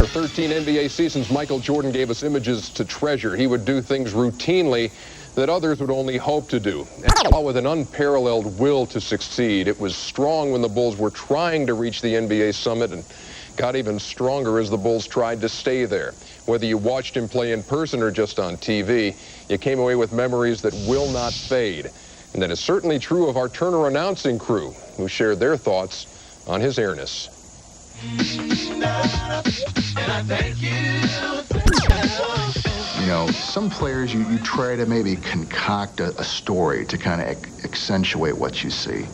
For 13 NBA seasons, Michael Jordan gave us images to treasure. He would do things routinely that others would only hope to do, all with an unparalleled will to succeed. It was strong when the Bulls were trying to reach the NBA summit, and got even stronger as the Bulls tried to stay there. Whether you watched him play in person or just on TV, you came away with memories that will not fade. And that is certainly true of our Turner announcing crew, who shared their thoughts on his airness. You know, some players you try to maybe concoct a story to kind of accentuate what you see.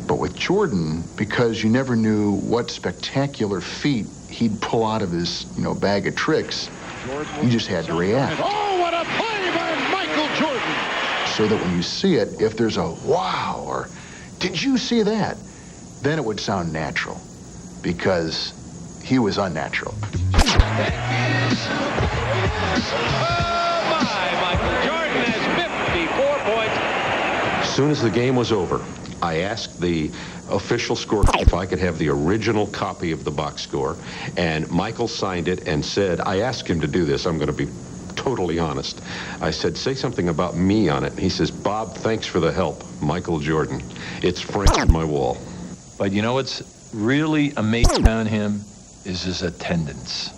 But with Jordan, because you never knew what spectacular feat he'd pull out of his, bag of tricks, you just had to react. Oh, what a play by Michael Jordan! So that when you see it, if there's a wow or did you see that, then it would sound natural, because he was unnatural. Oh my, Michael Jordan has 54 points. As soon as the game was over, I asked the official score if I could have the original copy of the box score, and Michael signed it and said, I asked him to do this, I'm going to be totally honest. I said, say something about me on it. And he says, Bob, thanks for the help. Michael Jordan. It's framed on my wall. But you know what's really amazing on him is his attendance.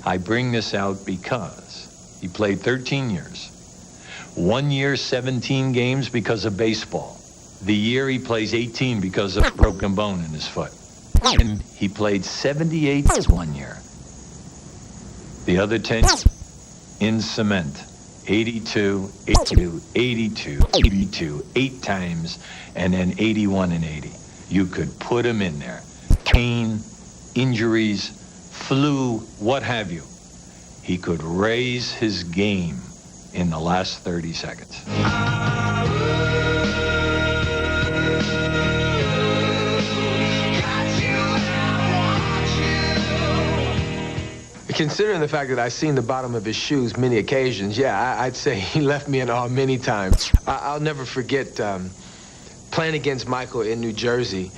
I bring this out because he played 13 years. 1 year, 17 games because of baseball. The year he plays 18 because of a broken bone in his foot. And he played 78 1 year. The other 10 in cement. 82, 82, 82, 82, 8 times, and then 81 and 80. You could put him in there. Pain, injuries, flu, what have you. He could raise his game in the last 30 seconds. Considering the fact that I've seen the bottom of his shoes many occasions, yeah, I'd say he left me in awe many times. I'll never forget playing against Michael in New Jersey.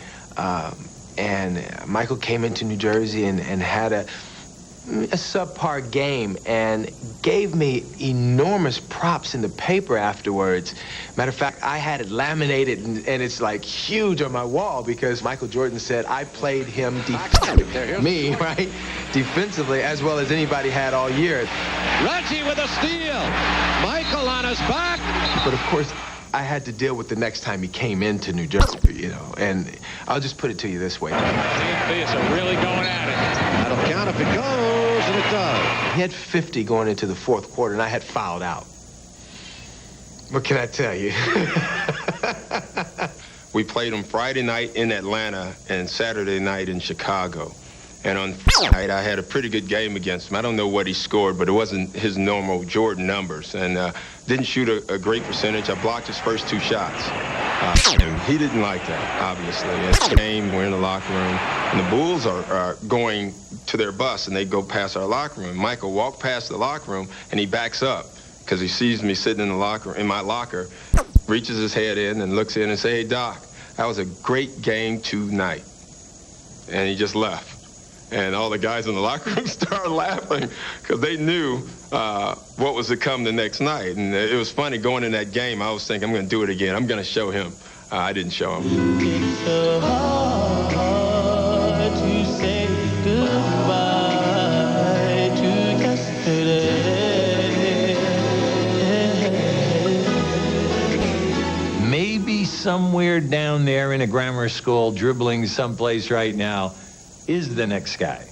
And Michael came into New Jersey and had a subpar game and gave me enormous props in the paper afterwards. Matter of fact, I had it laminated and it's like huge on my wall because Michael Jordan said I played him defensively as well as anybody had all year. Reggie with a steal. Michael on his back. But of course, I had to deal with the next time he came into New Jersey, and I'll just put it to you this way. TNT is really going at it. That'll count if it goes, and it does. He had 50 going into the fourth quarter, and I had fouled out. What can I tell you? We played him Friday night in Atlanta and Saturday night in Chicago. And on Friday night, I had a pretty good game against him. I don't know what he scored, but it wasn't his normal Jordan numbers. And didn't shoot a great percentage. I blocked his first 2 shots. And he didn't like that, obviously. As the game, we're in the locker room. And the Bulls are going to their bus, and they go past our locker room. Michael walked past the locker room, and he backs up because he sees me sitting in the locker, in my locker, reaches his head in and looks in and says, hey, Doc, that was a great game tonight. And he just left. And all the guys in the locker room started laughing because they knew what was to come the next night. And it was funny going in that game. I was thinking, I'm going to do it again. I'm going to show him. I didn't show him. It's so hard to say goodbye to yesterday. Maybe somewhere down there in a grammar school, dribbling someplace right now, is the next guy.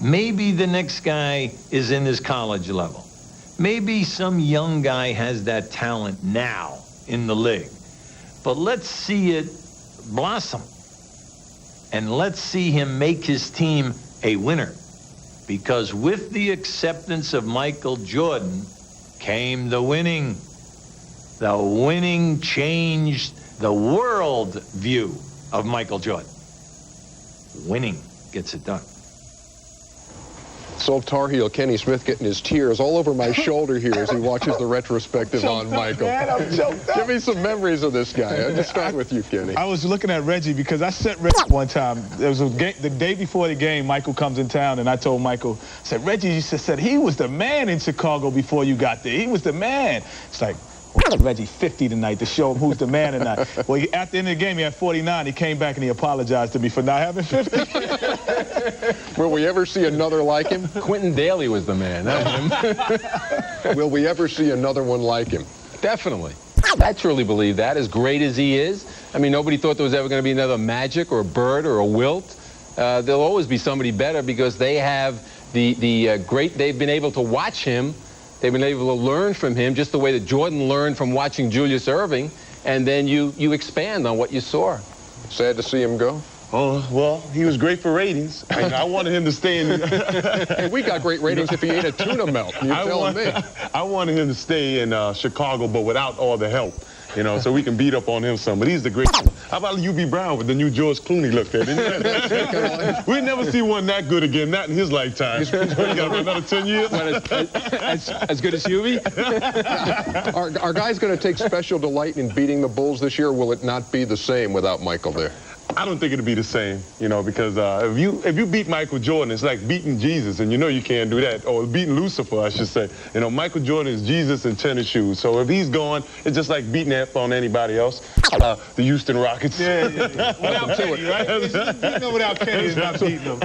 Maybe the next guy is in his college level. Maybe some young guy has that talent now in the league. But let's see it blossom. And let's see him make his team a winner. Because with the acceptance of Michael Jordan came the winning. The winning changed the world view of Michael Jordan. Winning gets it done. This old Tar Heel Kenny Smith getting his tears all over my shoulder here as he watches the retrospective on Michael. Man, I'm choked up. Give me some memories of this guy. I'll just start with you, Kenny. I was looking at Reggie because I set Reggie one time. There was a game, the day before the game, Michael comes in town, and I told Michael, I said, Reggie used to said he was the man in Chicago before you got there. He was the man. It's like, Reggie 50 tonight to show him who's the man tonight. Well, at the end of the game, he had 49. He came back and he apologized to me for not having 50. Will we ever see another like him? Quentin Daly was the man, not him. Will we ever see another one like him? Definitely. I truly believe that, as great as he is. I mean, nobody thought there was ever going to be another Magic or a Bird or a Wilt. There'll always be somebody better because they have they've been able to watch him. They've been able to learn from him just the way that Jordan learned from watching Julius Erving, and then you expand on what you saw. Sad to see him go? Oh, well, he was great for ratings. I wanted him to stay in. Hey, we got great ratings if he ate a tuna melt. You're telling me. I wanted him to stay in Chicago, but without all the help. You know, so we can beat up on him some. But he's the great. How about UB Brown with the new George Clooney look there? We'd never see one that good again, not in his lifetime. He got another 10 years. As good as Hubie? Are guys going to take special delight in beating the Bulls this year? Or will it not be the same without Michael there? I don't think it'll be the same, you know, because if you beat Michael Jordan, it's like beating Jesus, and you know you can't do that. Or beating Lucifer, I should say. You know, Michael Jordan is Jesus in tennis shoes. So if he's gone, it's just like beating up on anybody else. The Houston Rockets. Yeah. Without Kenny, right? Beating them without Kenny is not beating them.